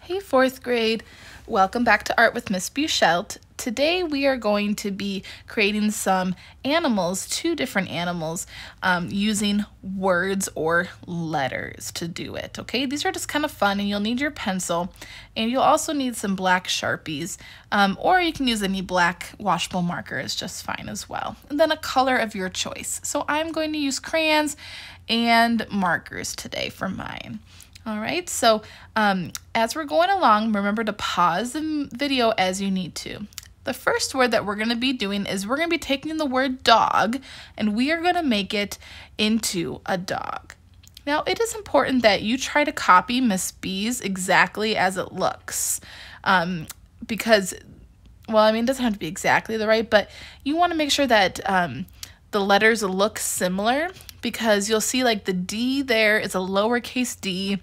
Hey, fourth grade. Welcome back to Art with Miss Buchelt. Today we are going to be creating some animals, two different animals, using words or letters to do it, okay? These are just kind of fun, and you'll need your pencil, and you'll also need some black Sharpies, or you can use any black washable marker is just fine as well. And then a color of your choice. So I'm going to use crayons and markers today for mine. All right, so as we're going along, remember to pause the video as you need to. The first word that we're going to be doing is we're going to be taking the word dog and we are going to make it into a dog. Now, it is important that you try to copy Miss B's exactly as it looks because, well, I mean, it doesn't have to be exactly the right, but you want to make sure that the letters look similar because you'll see like the D there is a lowercase d,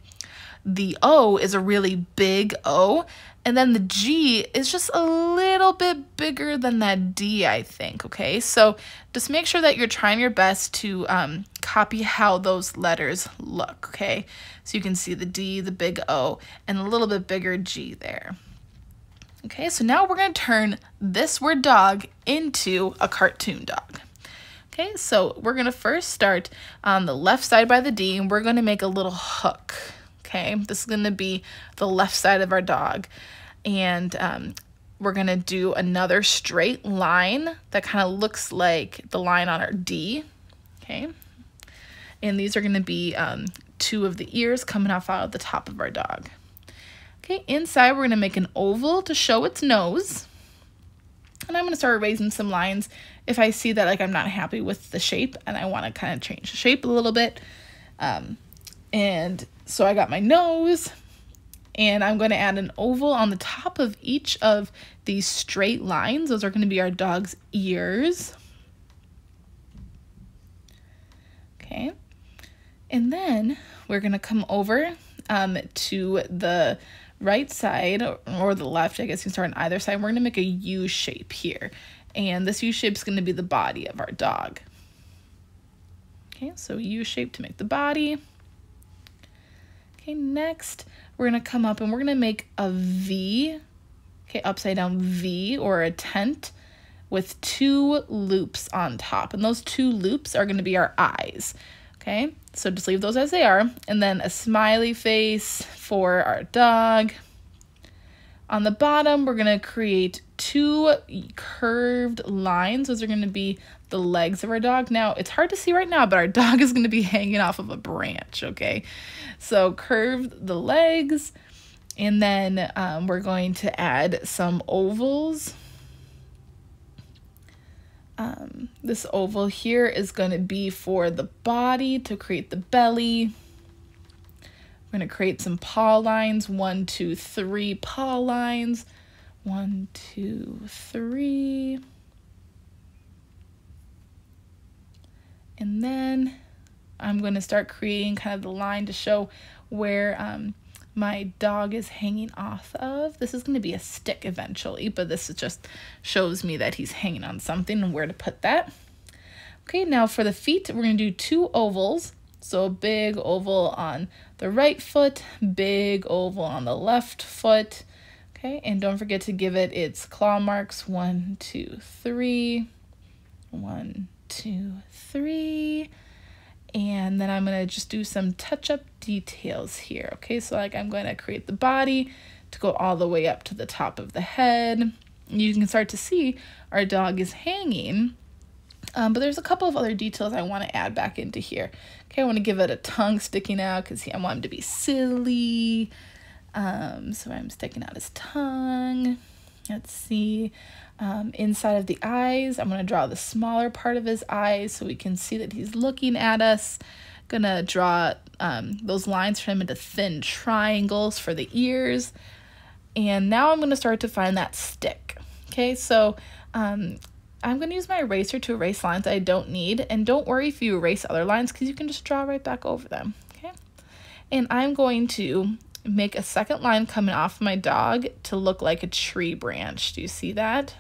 the O is a really big O, and then the G is just a little bit bigger than that D, I think, okay? So just make sure that you're trying your best to copy how those letters look, okay? So you can see the D, the big O, and a little bit bigger G there. Okay, so now we're going to turn this word dog into a cartoon dog. Okay, so we're going to first start on the left side by the D, and we're going to make a little hook. Okay, this is going to be the left side of our dog. And we're going to do another straight line that kind of looks like the line on our D. Okay, and these are going to be two of the ears coming off out of the top of our dog. Okay, inside we're going to make an oval to show its nose. And I'm going to start erasing some lines if I see that like I'm not happy with the shape and I want to kind of change the shape a little bit. And so I got my nose, and I'm going to add an oval on the top of each of these straight lines. Those are going to be our dog's ears. Okay. And then we're going to come over to the right side or the left, I guess you can start on either side. We're going to make a U shape here. And this U shape is going to be the body of our dog. Okay, so U shape to make the body. Okay, next we're going to come up and we're going to make a V, okay, upside down V or a tent with two loops on top. And those two loops are going to be our eyes. Okay, so just leave those as they are. And then a smiley face for our dog. On the bottom, we're going to create two curved lines. Those are going to be the legs of our dog. Now, it's hard to see right now, but our dog is going to be hanging off of a branch, okay? So curve the legs, and then we're going to add some ovals. This oval here is going to be for the body to create the belly. We're going to create some paw lines, 1, 2, 3 paw lines, 1, 2, 3. And then I'm going to start creating kind of the line to show where my dog is hanging off of. This is going to be a stick eventually, but this is just shows me that he's hanging on something and where to put that. Okay, now for the feet, we're going to do two ovals. So a big oval on the right foot, big oval on the left foot. Okay, and don't forget to give it its claw marks. 1, 2, 3. 1, 2, 3. And then I'm going to just do some touch-up details here. Okay, so like I'm going to create the body to go all the way up to the top of the head. You can start to see our dog is hanging. But there's a couple of other details I want to add back into here. Okay, I want to give it a tongue sticking out because I want him to be silly. So I'm sticking out his tongue. Let's see. Inside of the eyes, I'm going to draw the smaller part of his eyes so we can see that he's looking at us. Going to draw those lines for him into thin triangles for the ears. And now I'm going to start to find that stick. Okay, so I'm going to use my eraser to erase lines I don't need. And don't worry if you erase other lines because you can just draw right back over them. Okay, and I'm going to make a second line coming off my dog to look like a tree branch. Do you see that?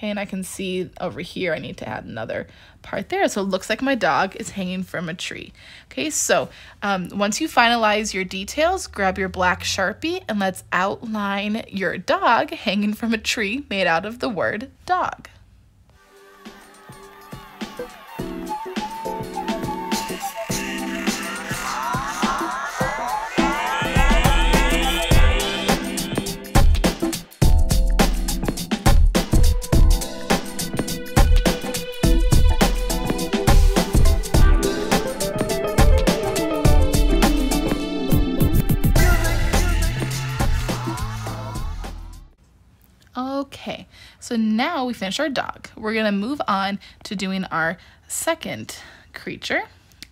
Okay, and I can see over here I need to add another part there. So it looks like my dog is hanging from a tree. Okay, so once you finalize your details, grab your black Sharpie and let's outline your dog hanging from a tree made out of the word dog. Okay, so now we finished our dog. We're gonna move on to doing our second creature.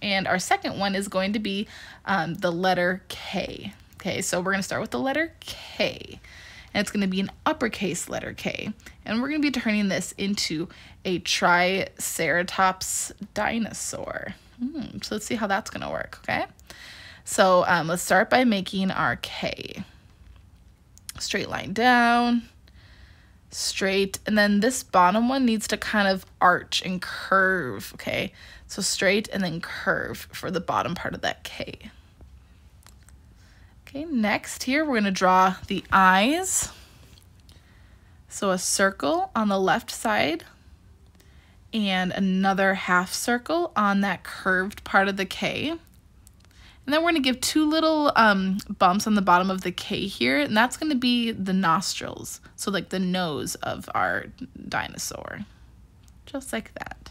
And our second one is going to be the letter K. Okay, so we're gonna start with the letter K. And it's gonna be an uppercase letter K. And we're gonna be turning this into a Triceratops Dinosaur. So let's see how that's gonna work, okay? So let's start by making our K. Straight line down, straight, and then this bottom one needs to kind of arch and curve, okay? So straight and then curve for the bottom part of that K. Okay, next here we're gonna draw the eyes. So a circle on the left side and another half circle on that curved part of the K. And then we're gonna give two little bumps on the bottom of the K here, and that's gonna be the nostrils. So like the nose of our dinosaur, just like that.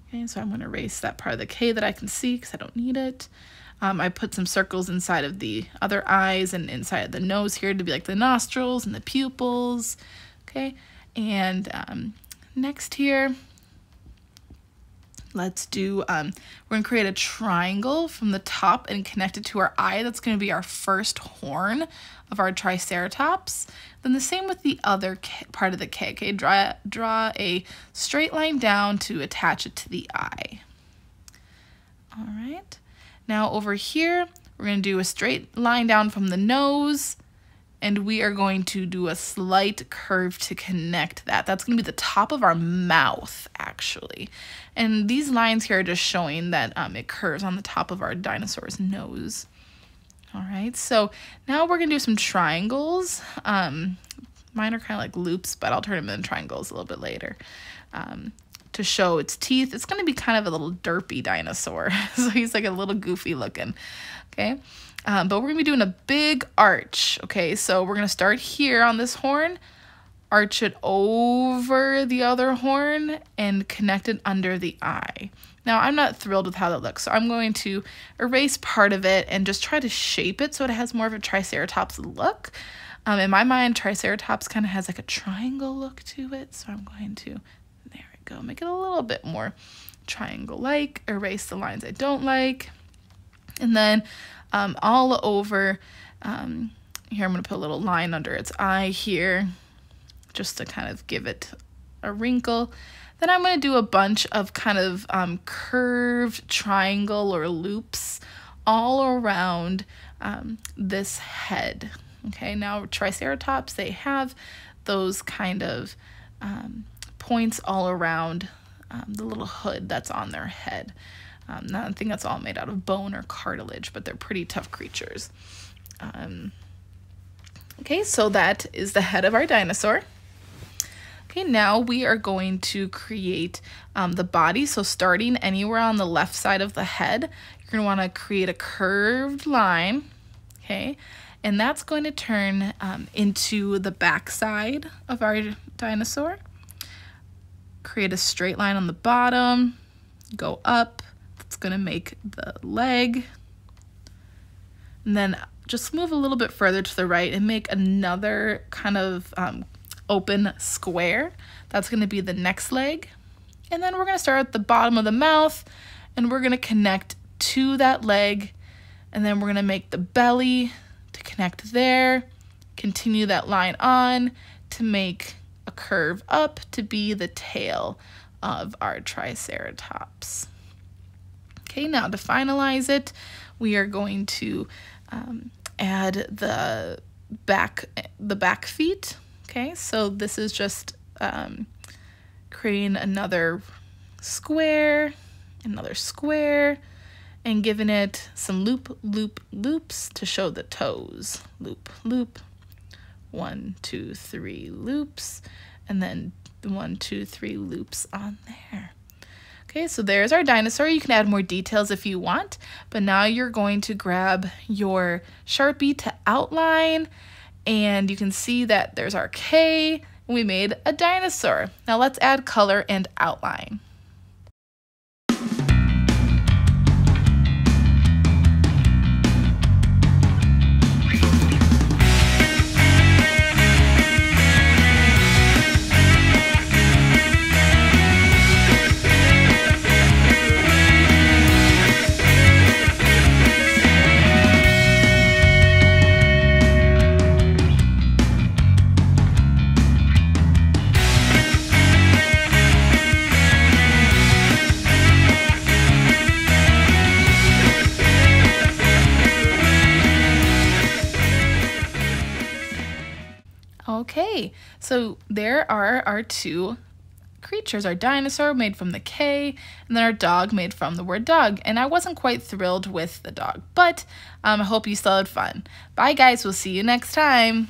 Okay, so I'm gonna erase that part of the K that I can see because I don't need it. I put some circles inside of the other eyes and inside of the nose here to be like the nostrils and the pupils, okay? And next here, let's do, we're gonna create a triangle from the top and connect it to our eye. That's gonna be our first horn of our Triceratops. Then the same with the other part of the K, okay? Draw a straight line down to attach it to the eye. All right, now over here, we're gonna do a straight line down from the nose, and we are going to do a slight curve to connect that. That's gonna be the top of our mouth, actually. And these lines here are just showing that it curves on the top of our dinosaur's nose. All right, so now we're gonna do some triangles. Mine are kind of like loops, but I'll turn them into triangles a little bit later. To show its teeth, it's gonna be kind of a little derpy dinosaur. So he's like a little goofy looking, okay? But we're gonna be doing a big arch, okay? So we're gonna start here on this horn, arch it over the other horn, and connect it under the eye. Now, I'm not thrilled with how that looks, so I'm going to erase part of it and just try to shape it so it has more of a Triceratops look. In my mind, Triceratops kind of has like a triangle look to it, so I'm going to, there we go, make it a little bit more triangle-like, erase the lines I don't like, and then all over here, I'm gonna put a little line under its eye here, just to kind of give it a wrinkle. Then I'm going to do a bunch of kind of curved triangle or loops all around this head. Okay, now Triceratops, they have those kind of points all around the little hood that's on their head. Now, I think that's all made out of bone or cartilage, but they're pretty tough creatures. Okay, so that is the head of our dinosaur. Okay, now we are going to create the body. So starting anywhere on the left side of the head, you're gonna wanna create a curved line, okay? And that's going to turn into the back side of our dinosaur. Create a straight line on the bottom, go up, that's gonna make the leg. And then just move a little bit further to the right and make another kind of open square. That's going to be the next leg. And then we're going to start at the bottom of the mouth and we're going to connect to that leg. And then we're going to make the belly to connect there, continue that line on to make a curve up to be the tail of our Triceratops. Okay, now to finalize it, we are going to add the back feet. Okay, so this is just creating another square, and giving it some loop, loop, loops to show the toes. Loop, loop, 1, 2, 3 loops, and then 1, 2, 3 loops on there. Okay, so there's our dinosaur. You can add more details if you want, but now you're going to grab your Sharpie to outline, and you can see that there's our K, and we made a dinosaur. Now let's add color and outline. Okay, so there are our two creatures, our dinosaur made from the K, and then our dog made from the word dog. And I wasn't quite thrilled with the dog, but I hope you still had fun. Bye guys, we'll see you next time.